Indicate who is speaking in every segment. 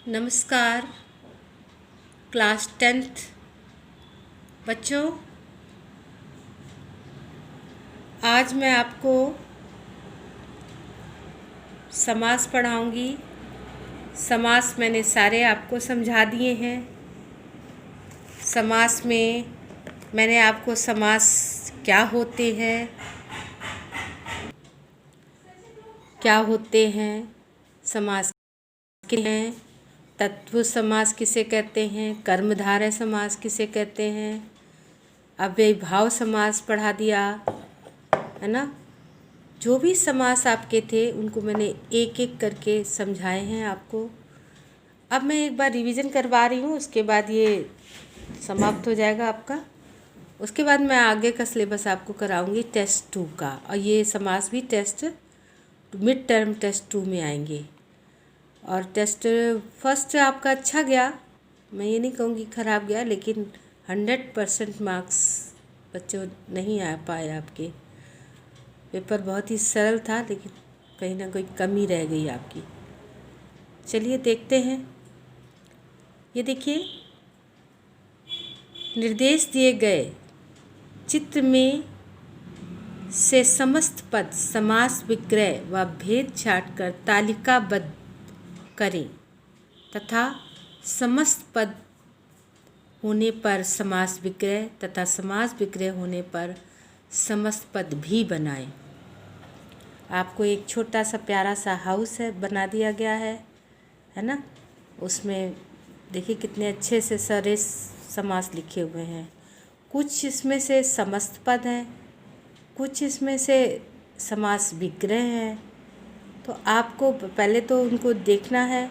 Speaker 1: नमस्कार class 10th बच्चों। आज मैं आपको समास पढ़ाऊंगी। समास मैंने सारे आपको समझा दिए हैं। समास में मैंने आपको समास क्या होते हैं समास के हैं, तत्पुरुष समास किसे कहते हैं, कर्मधारय समास किसे कहते हैं, अव्ययीभाव समास पढ़ा दिया है ना। जो भी समास आपके थे उनको मैंने एक एक करके समझाए हैं आपको। अब मैं एक बार रिवीजन करवा रही हूँ, उसके बाद ये समाप्त हो जाएगा आपका। उसके बाद मैं आगे का सिलेबस आपको कराऊंगी टेस्ट 2 का, और ये समास भी मिड टर्म टेस्ट 2 में आएंगे। और टेस्ट फर्स्ट आपका अच्छा गया, मैं ये नहीं कहूँगी ख़राब गया, लेकिन 100% मार्क्स बच्चों नहीं आ पाए। आपके पेपर बहुत ही सरल था, लेकिन कहीं ना कोई कमी रह गई आपकी। चलिए देखते हैं। ये देखिए, निर्देश दिए गए चित्र में से समस्त पद समास विग्रह व भेद छाँटकर तालिकाबद्ध करें तथा समस्त पद होने पर समास विग्रह तथा समास विग्रह होने पर समस्त पद भी बनाएं। आपको एक छोटा सा प्यारा सा हाउस है बना दिया गया है ना। उसमें देखिए कितने अच्छे से सारे समास लिखे हुए हैं। कुछ इसमें से समस्त पद हैं, कुछ इसमें से समास विग्रह हैं। तो आपको पहले तो उनको देखना है,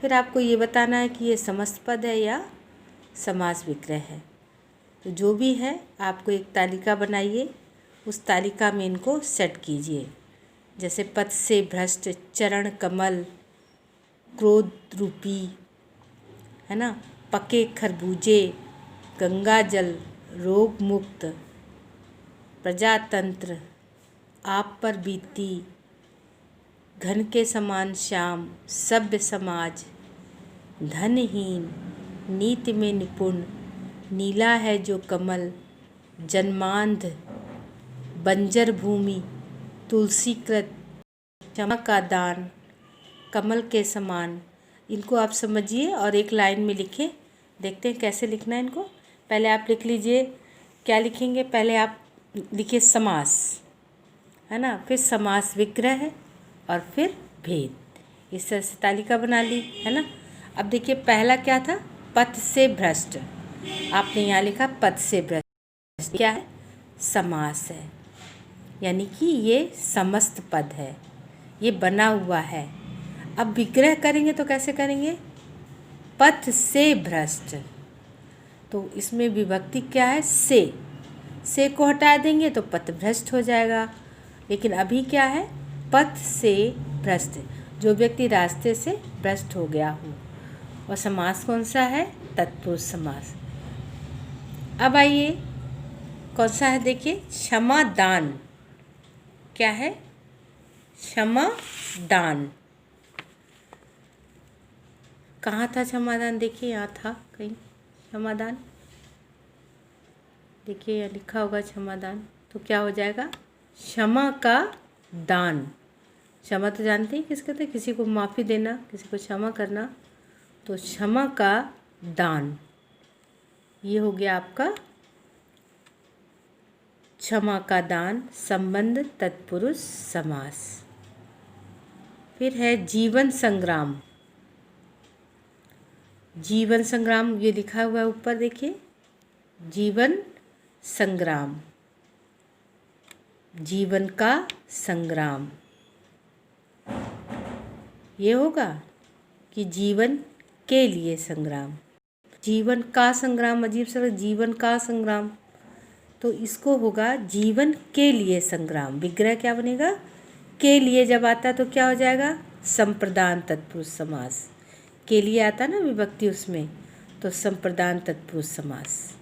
Speaker 1: फिर आपको ये बताना है कि ये समस्त पद है या समास विग्रह है। तो जो भी है आपको एक तालिका बनाइए, उस तालिका में इनको सेट कीजिए। जैसे पद से भ्रष्ट, चरण कमल, क्रोध रूपी है ना, पके खरबूजे, गंगा जल, रोग मुक्त, प्रजातंत्र, आप पर बीती, घन के समान श्याम, सभ्य समाज, धनहीन, नीति में निपुण, नीला है जो कमल, जन्मांध, बंजर भूमि, तुलसीकृत, क्षमा का दान, कमल के समान। इनको आप समझिए और एक लाइन में लिखें। देखते हैं कैसे लिखना है इनको। पहले आप लिख लीजिए, क्या लिखेंगे, पहले आप लिखिए समास है ना, फिर समास विग्रह है और फिर भेद। इस तरह से तालिका बना ली है ना। अब देखिए पहला क्या था, पद से भ्रष्ट। आपने यहाँ लिखा पद से भ्रष्ट क्या है, समास है, यानी कि ये समस्त पद है, ये बना हुआ है। अब विग्रह करेंगे तो कैसे करेंगे, पद से भ्रष्ट। तो इसमें विभक्ति क्या है, से को हटा देंगे तो पद भ्रष्ट हो जाएगा। लेकिन अभी क्या है, पद से भ्रष्ट, जो व्यक्ति रास्ते से भ्रष्ट हो गया हो। और समास कौन सा है, तत्पुरुष समास। अब आइए कौन सा है, देखिए क्षमा दान। क्या है, क्षमा दान। कहाँ था क्षमादान, देखिए यहाँ था कहीं क्षमादान, देखिए यहाँ लिखा होगा क्षमादान। तो क्या हो जाएगा, क्षमा का दान। क्षमा तो जानते हैं किसके थे, किसी को माफ़ी देना, किसी को क्षमा करना। तो क्षमा का दान, ये हो गया आपका क्षमा का दान, संबंध तत्पुरुष समास। फिर है जीवन संग्राम। जीवन संग्राम ये लिखा हुआ है ऊपर, देखिए जीवन संग्राम, जीवन का संग्राम। ये होगा कि जीवन के लिए संग्राम, जीवन का संग्राम, अजीब सा, जीवन का संग्राम। तो इसको होगा जीवन के लिए संग्राम। विग्रह क्या बनेगा, के लिए जब आता है तो क्या हो जाएगा, संप्रदान तत्पुरुष समास। के लिए आता ना विभक्ति उसमें, तो संप्रदान तत्पुरुष समास।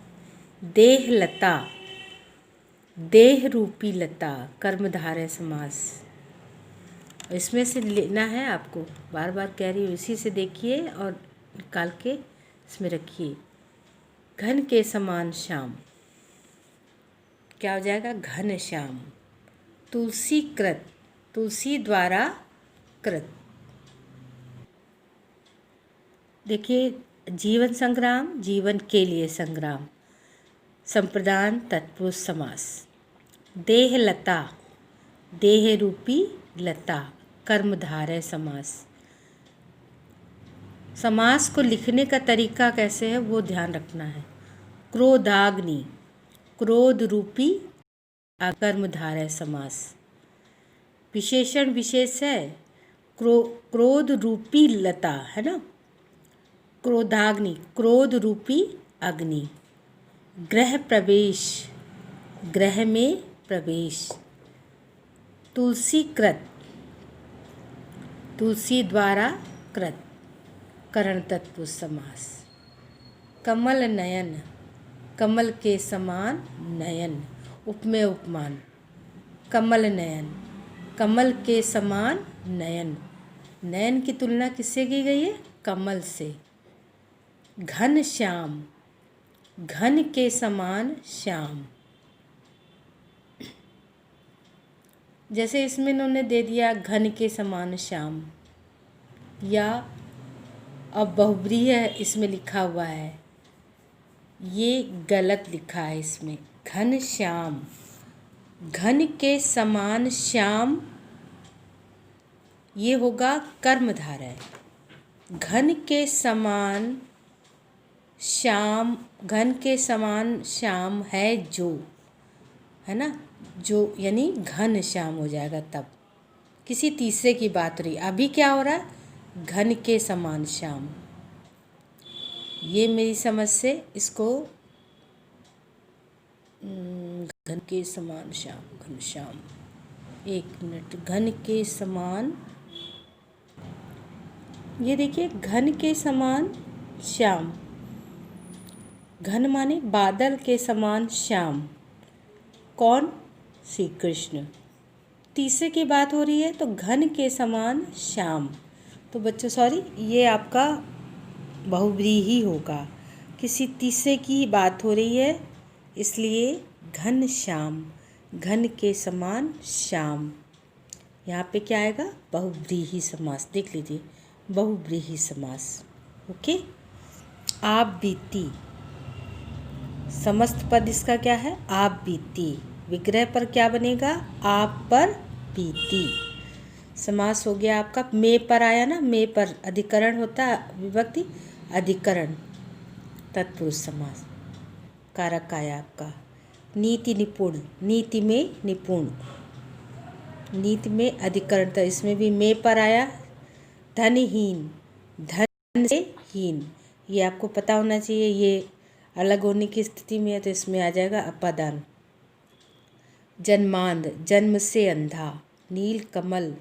Speaker 1: देह लता, देह रूपी लता, कर्मधारय समास। इसमें से लेना है आपको, बार बार कह रही हूँ, इसी से देखिए और निकाल के इसमें रखिए। घन के समान श्याम, क्या हो जाएगा? घन श्याम। तुलसी कृत, तुलसी द्वारा कृत। देखिए, जीवन संग्राम, जीवन के लिए संग्राम। संप्रदान तत्पुरुष समास। देह लता, देह रूपी लता, कर्मधारय समास। समास को लिखने का तरीका कैसे है वो ध्यान रखना है। क्रोधाग्नि, क्रोध रूपी कर्मधारय समास। विशेषण विशेष है, क्रोध रूपी लता है ना, क्रोधाग्नि, क्रोध रूपी अग्नि। गृह प्रवेश, गृह में प्रवेश। तुलसी कृत, तुलसी द्वारा कृत, करण तत्पुरुष समास। कमल नयन, कमल के समान नयन, उपमेय उपमान। कमल नयन, कमल के समान नयन। नयन की तुलना किससे की गई है? कमल से। घन श्याम, घन के समान श्याम। जैसे इसमें इन्होंने दे दिया घन के समान श्याम, या अब बहुब्रीहि इसमें लिखा हुआ है, ये गलत लिखा है इसमें। घन श्याम, घन के समान श्याम, ये होगा कर्मधारय। घन के समान श्याम, घन के समान श्याम है जो, है ना, जो यानी घन श्याम हो जाएगा तब। किसी तीसरे की बात रही, अभी क्या हो रहा है? घन के समान श्याम। ये मेरी समझ से इसको घन के समान श्याम, घन श्याम, एक मिनट, घन के समान, ये देखिए घन के समान श्याम, घन माने बादल के समान श्याम। कौन? श्री कृष्ण। तीसरे की बात हो रही है तो घन के समान श्याम। तो बच्चों सॉरी, ये आपका बहुब्रीहि होगा, किसी तीसरे की बात हो रही है, इसलिए घन श्याम, घन के समान श्याम। यहाँ पे क्या आएगा? बहुब्रीहि समास। देख लीजिए, बहुब्रीहि समास। ओके। आप बीती, समस्त पद इसका क्या है? आप बीती। विग्रह पर क्या बनेगा? आप पर बीती। समास हो गया आपका, में पर आया ना, में पर अधिकरण होता है, विभक्ति अधिकरण, तत्पुरुष समास। कारक आया आपका नीति निपुण, नीति में निपुण, नीति में अधिकरण, तो इसमें भी में पर आया। धनहीन, धन से हीन, ये आपको पता होना चाहिए, ये अलग होने की स्थिति में है तो इसमें आ जाएगा अपादान। जन्मांध, जन्म से अंधा। नील कमल,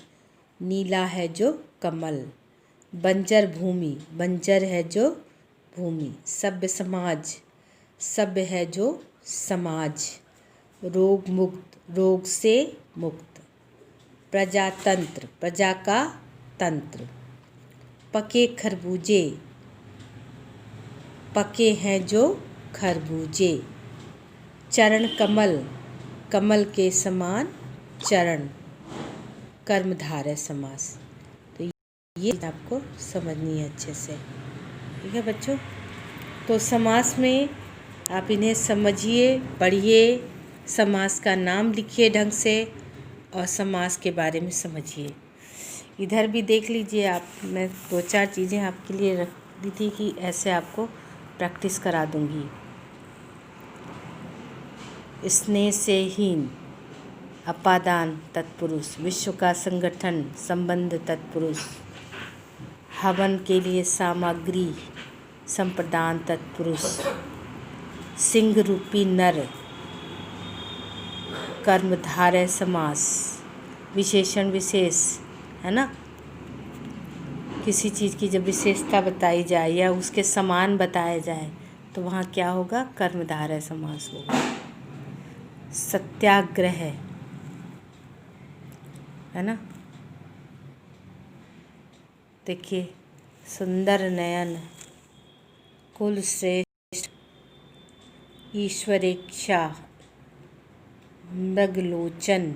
Speaker 1: नीला है जो कमल। बंजर भूमि, बंजर है जो भूमि। सभ्य समाज, सभ्य है जो समाज। रोग मुक्त, रोग से मुक्त। प्रजातंत्र, प्रजा का तंत्र। पके खरबूजे, पके हैं जो खरबूजे। चरण कमल, कमल के समान चरण, कर्मधारय समास। तो ये आपको समझनी है अच्छे से, ठीक है बच्चों। तो समास में आप इन्हें समझिए, पढ़िए, समास का नाम लिखिए ढंग से और समास के बारे में समझिए। इधर भी देख लीजिए आप, मैं 2-4 चीज़ें आपके लिए रख दी थी कि ऐसे आपको प्रैक्टिस करा दूंगी। स्नेह से हीन, अपादान तत्पुरुष। विश्व का संगठन, संबंध तत्पुरुष। हवन के लिए सामग्री, संप्रदान तत्पुरुष। सिंह रूपी नर, कर्मधारय समास। विशेषण विशेष, है ना, किसी चीज़ की जब विशेषता बताई जाए या उसके समान बताया जाए तो वहाँ क्या होगा? कर्मधारय समास होगा। सत्याग्रह, है ना, देखिए, सुंदर नयन, कुल श्रेष्ठ, ईश्वरेच्छा, मृगलोचन,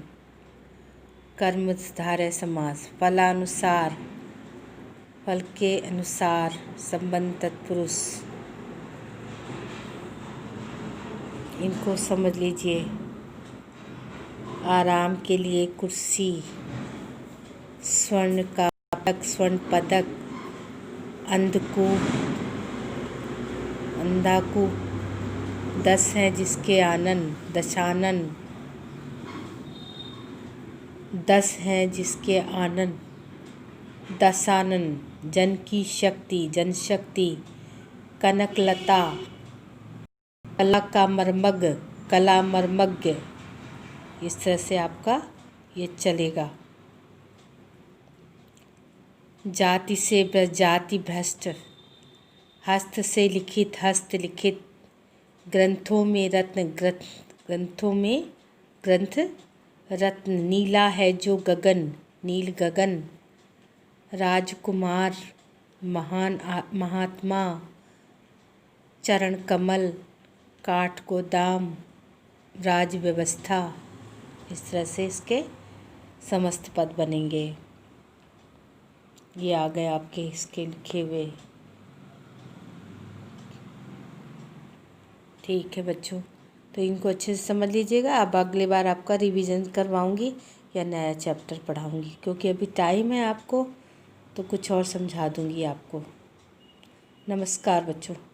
Speaker 1: कर्मधारय समास, फलानुसार, फल के अनुसार, संबंध तत्पुरुष। इनको समझ लीजिए। आराम के लिए कुर्सी, स्वर्ण का पदक, स्वर्ण पदक, अंधकूप, अंधाकूप, 10 हैं जिसके आनंद, दशानन, 10 हैं जिसके आनंद, दशानन, जन की शक्ति, जनशक्ति, कनकलता, कला का मर्मज्ञ, कला मर्मज्ञ। इस तरह से आपका ये चलेगा। जाति से जाति भ्रष्ट, हस्त से लिखित, हस्तलिखित, ग्रंथों में रत्न, ग्रंथों में ग्रंथ रत्न, नीला है जो गगन, नील गगन, राजकुमार, महान महात्मा, चरण कमल, काठ गोदाम, राज व्यवस्था। इस तरह से इसके समस्त पद बनेंगे। ये आ गए आपके इसके लिखे हुए। ठीक है बच्चों, तो इनको अच्छे से समझ लीजिएगा। अब अगली बार आपका रिवीजन करवाऊंगी या नया चैप्टर पढ़ाऊंगी, क्योंकि अभी टाइम है आपको, तो कुछ और समझा दूंगी आपको। नमस्कार बच्चों।